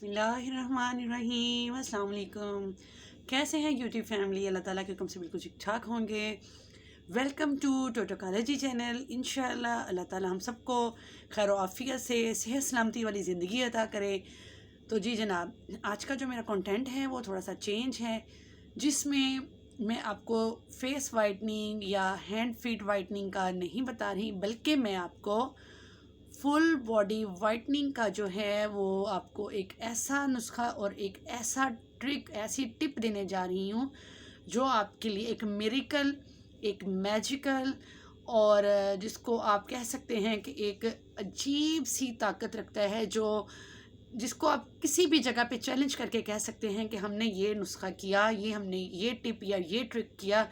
बिस्मिल्लाहिर्रहमानिर्रहीम। अस्सलाम वालेकुम। कैसे हैं यूट्यूब फैमिली? अल्लाह ताला के हुक्म से बिल्कुल ठीक ठाक होंगे। Welcome to Totocology channel. इंशाल्लाह अल्लाह ताला हम सबको खैर आफियत से सेहत सलामती वाली ज़िंदगी अता करे। तो जी जनाब, आज का जो मेरा कंटेंट है वो थोड़ा सा चेंज है, जिसमें मैं आपको फेस वाइटनिंग या हैंड फीट वाइटनिंग का नहीं बता रही, बल्कि मैं आपको फुल बॉडी वाइटनिंग का जो है वो आपको एक ऐसा नुस्खा और एक ऐसा ट्रिक, ऐसी टिप देने जा रही हूँ जो आपके लिए एक मिरेकल, एक मैजिकल और जिसको आप कह सकते हैं कि एक अजीब सी ताकत रखता है, जो जिसको आप किसी भी जगह पे चैलेंज करके कह सकते हैं कि हमने ये नुस्खा किया, ये हमने ये टिप या ये ट्रिक किया,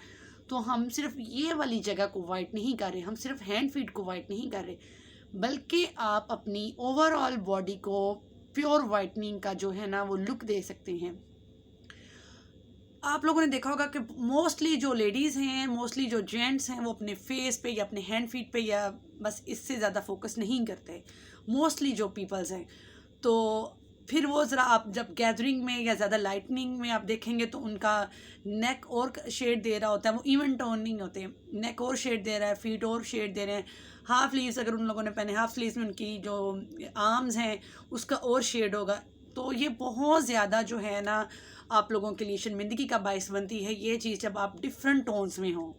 तो हम सिर्फ ये वाली जगह को वाइट नहीं कर रहे, हम सिर्फ हैंड फीट को वाइट नहीं कर रहे, बल्कि आप अपनी ओवरऑल बॉडी को प्योर वाइटनिंग का जो है ना वो लुक दे सकते हैं। आप लोगों ने देखा होगा कि मोस्टली जो लेडीज़ हैं, मोस्टली जो जेंट्स हैं, वो अपने फेस पे या अपने हैंड फीट पे या बस इससे ज़्यादा फोकस नहीं करते, मोस्टली जो पीपल्स हैं। तो फिर वो ज़रा आप जब गैदरिंग में या ज़्यादा लाइटनिंग में आप देखेंगे तो उनका नेक और शेड दे रहा होता है, वो इवन टोन नहीं होते, नेक और शेड दे रहा है, फीट और शेड दे रहे हैं, हाफ स्लीव्स अगर उन लोगों ने पहने, हाफ स्लीव्स में उनकी जो आर्म्स हैं उसका और शेड होगा। तो ये बहुत ज़्यादा जो है ना आप लोगों के लिए शर्मिंदगी का बायस बनती है ये चीज़, जब आप डिफरेंट टोन्स में हो।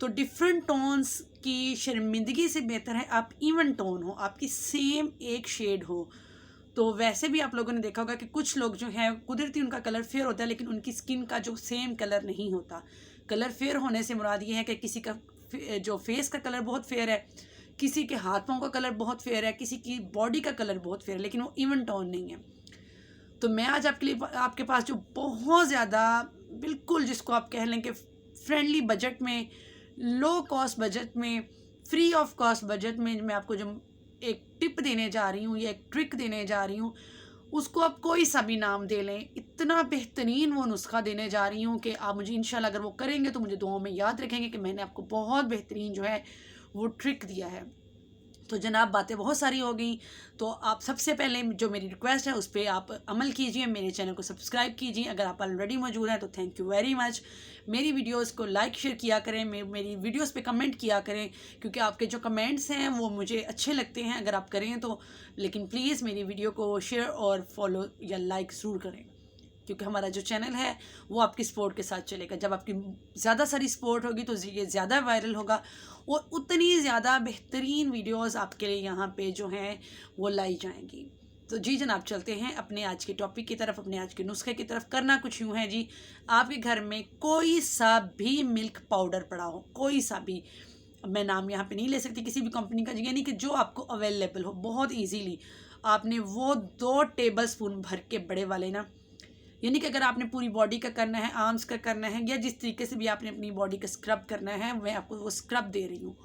तो डिफरेंट टोन्स की शर्मिंदगी से बेहतर है आप इवन टोन हो, आपकी सेम एक शेड हो। तो वैसे भी आप लोगों ने देखा होगा कि कुछ लोग जो हैं कुदरती उनका कलर फेयर होता है, लेकिन उनकी स्किन का जो सेम कलर नहीं होता। कलर फेयर होने से मुराद ये है कि किसी का जो फेस का कलर बहुत फेयर है, किसी के हाथों का कलर बहुत फेयर है, किसी की बॉडी का कलर बहुत फेयर है, लेकिन वो इवन टोन नहीं है। तो मैं आज आपके लिए आपके पास जो बहुत ज़्यादा बिल्कुल जिसको आप कह लें कि फ्रेंडली बजट में, लो कॉस्ट बजट में, फ्री ऑफ कॉस्ट बजट में मैं आपको जो एक टिप देने जा रही हूँ या एक ट्रिक देने जा रही हूँ, उसको आप कोई सा भी नाम दे लें, इतना बेहतरीन वो नुस्खा देने जा रही हूँ कि आप मुझे इंशाल्लाह अगर वो करेंगे तो मुझे दुआओं में याद रखेंगे कि मैंने आपको बहुत बेहतरीन जो है वो ट्रिक दिया है। तो जनाब, बातें बहुत सारी हो गई, तो आप सबसे पहले जो मेरी रिक्वेस्ट है उस पर आप अमल कीजिए, मेरे चैनल को सब्सक्राइब कीजिए। अगर आप ऑलरेडी मौजूद हैं तो थैंक यू वेरी मच। मेरी वीडियोस को लाइक शेयर किया करें, मेरी वीडियोस पे कमेंट किया करें, क्योंकि आपके जो कमेंट्स हैं वो मुझे अच्छे लगते हैं अगर आप करें तो। लेकिन प्लीज़ मेरी वीडियो को शेयर और फॉलो या लाइक ज़रूर करें, क्योंकि हमारा जो चैनल है वो आपकी सपोर्ट के साथ चलेगा। जब आपकी ज़्यादा सारी सपोर्ट होगी तो ये ज़्यादा वायरल होगा और उतनी ज़्यादा बेहतरीन वीडियोस आपके लिए यहाँ पे जो हैं वो लाई जाएंगी। तो जी जनाब, चलते हैं अपने आज के टॉपिक की तरफ, अपने आज के नुस्खे की तरफ। करना कुछ यूँ है जी, आपके घर में कोई सा भी मिल्क पाउडर पड़ा हो, कोई सा भी, मैं नाम यहाँ पे नहीं ले सकती किसी भी कंपनी का, यानी कि जो आपको अवेलेबल हो, बहुत ईजीली आपने वो 2 टेबल स्पून भर के बड़े वाले ना, यानी कि अगर आपने पूरी बॉडी का करना है, आर्म्स का करना है, या जिस तरीके से भी आपने अपनी बॉडी का स्क्रब करना है, मैं आपको वो स्क्रब दे रही हूँ।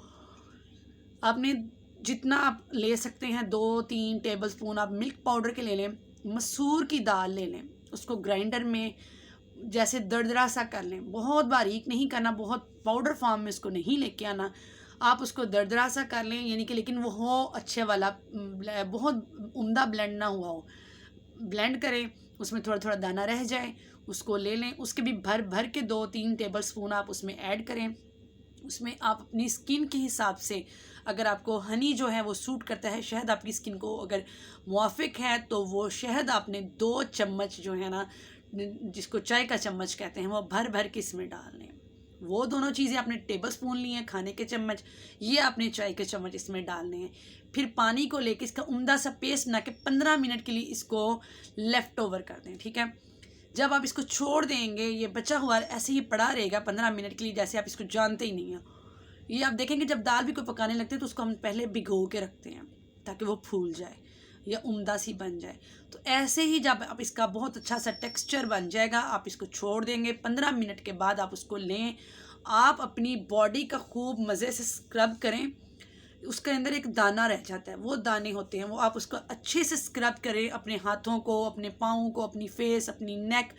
आपने जितना आप ले सकते हैं 2-3 टेबल स्पून आप मिल्क पाउडर के ले लें, मसूर की दाल ले लें, उसको ग्राइंडर में जैसे दरदरा सा कर लें, बहुत बारीक नहीं करना, बहुत पाउडर फॉर्म में उसको नहीं लेके आना, आप उसको दरदरा सा कर लें, यानी कि लेकिन वो हो अच्छे वाला, बहुत उम्दा ब्लेंड ना हुआ हो। ब्लेंड करें, उसमें थोड़ा थोड़ा दाना रह जाए, उसको ले लें, उसके भी भर भर के 2-3 टेबल स्पून आप उसमें ऐड करें। उसमें आप अपनी स्किन के हिसाब से, अगर आपको हनी जो है वो सूट करता है, शहद आपकी स्किन को अगर मुआफिक है, तो वो शहद आपने 2 चम्मच जो है ना, जिसको चाय का चम्मच कहते हैं, वो भर भर के इसमें डालने। वो दोनों चीज़ें आपने टेबल स्पून ली हैं, खाने के चम्मच, ये आपने चाय के चम्मच इसमें डालने हैं। फिर पानी को लेके इसका उम्दा सा पेस्ट बना के 15 मिनट के लिए इसको लेफ़्ट ओवर कर दें, ठीक है। जब आप इसको छोड़ देंगे, ये बचा हुआ ऐसे ही पड़ा रहेगा 15 मिनट के लिए, जैसे आप इसको जानते ही नहीं हैं। ये आप देखेंगे जब दाल भी कोई पकाने लगते हैं तो उसको हम पहले भिगो के रखते हैं ताकि वो फूल जाए या उम्दा सी बन जाए। तो ऐसे ही जब आप इसका बहुत अच्छा सा टेक्सचर बन जाएगा, आप इसको छोड़ देंगे, 15 मिनट के बाद आप उसको लें, आप अपनी बॉडी का खूब मज़े से स्क्रब करें। उसके अंदर एक दाना रह जाता है, वो दाने होते हैं, वो आप उसको अच्छे से स्क्रब करें, अपने हाथों को, अपने पाँव को, अपनी फेस, अपनी नेक,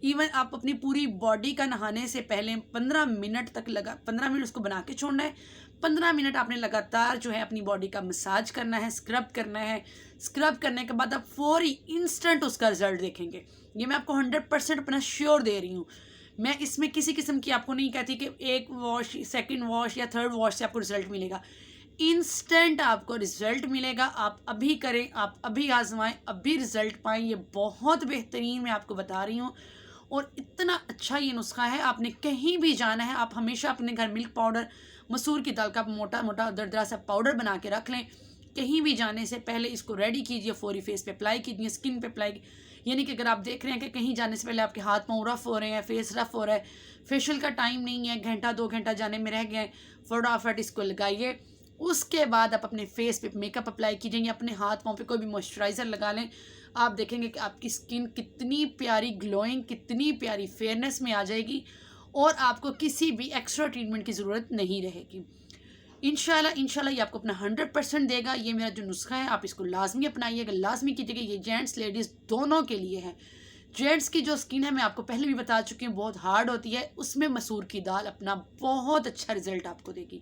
इवन आप अपनी पूरी बॉडी का नहाने से पहले 15 मिनट तक 15 मिनट उसको बना के छोड़ना है। 15 मिनट आपने लगातार जो है अपनी बॉडी का मसाज करना है, स्क्रब करना है। स्क्रब करने के बाद आप फौरी इंस्टेंट उसका रिजल्ट देखेंगे। ये मैं आपको 100% अपना श्योर दे रही हूँ। मैं इसमें किसी किस्म की आपको नहीं कहती कि एक वॉश, सेकंड वॉश या थर्ड वॉश से आपको रिजल्ट मिलेगा। इंस्टेंट आपको रिजल्ट मिलेगा। आप अभी करें, आप अभी आजमाएं, अभी रिजल्ट पाएं। ये बहुत बेहतरीन मैं आपको बता रही हूँ और इतना अच्छा ये नुस्खा है। आपने कहीं भी जाना है, आप हमेशा अपने घर मिल्क पाउडर, मसूर की दाल का मोटा मोटा दरदरा सा पाउडर बना के रख लें। कहीं भी जाने से पहले इसको रेडी कीजिए, फौरी फेस पे अप्लाई कीजिए, स्किन पे अप्लाई। यानी कि अगर आप देख रहे हैं कि कहीं जाने से पहले आपके हाथ पाँव रफ़ हो रहे हैं, फेस रफ़ हो रहा है, फेशियल का टाइम नहीं है, घंटा 2 घंटा जाने में रह गए हैं, फटाफट इसको लगाइए। उसके बाद आप अपने फेस पे मेकअप अप्लाई कीजिए या अपने हाथ पाँव पे कोई भी मॉइस्चराइज़र लगा लें। आप देखेंगे कि आपकी स्किन कितनी प्यारी ग्लोइंग, कितनी प्यारी फेयरनेस में आ जाएगी और आपको किसी भी एक्स्ट्रा ट्रीटमेंट की ज़रूरत नहीं रहेगी। इंशाल्लाह ये आपको अपना 100% देगा। ये मेरा जो नुस्खा है आप इसको लाजमी अपनाइएगा, लाजमी कीजिएगा। ये जेंट्स लेडीज़ दोनों के लिए है। जेंट्स की जो स्किन है मैं आपको पहले भी बता चुकी हूँ, बहुत हार्ड होती है, उसमें मसूर की दाल अपना बहुत अच्छा रिजल्ट आपको देगी।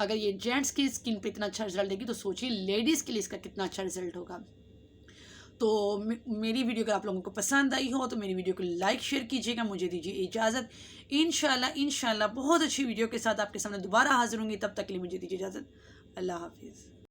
अगर ये जेंट्स की स्किन पे इतना अच्छा रिजल्ट देगी तो सोचिए लेडीज़ के लिए इसका कितना अच्छा रिजल्ट होगा। तो मेरी वीडियो अगर आप लोगों को पसंद आई हो तो मेरी वीडियो को लाइक शेयर कीजिएगा। मुझे दीजिए इजाज़त। इंशाल्लाह बहुत अच्छी वीडियो के साथ आपके सामने दोबारा हाजिर होंगी। तब तक के लिए मुझे दीजिए इजाज़त। अल्लाह हाफिज़।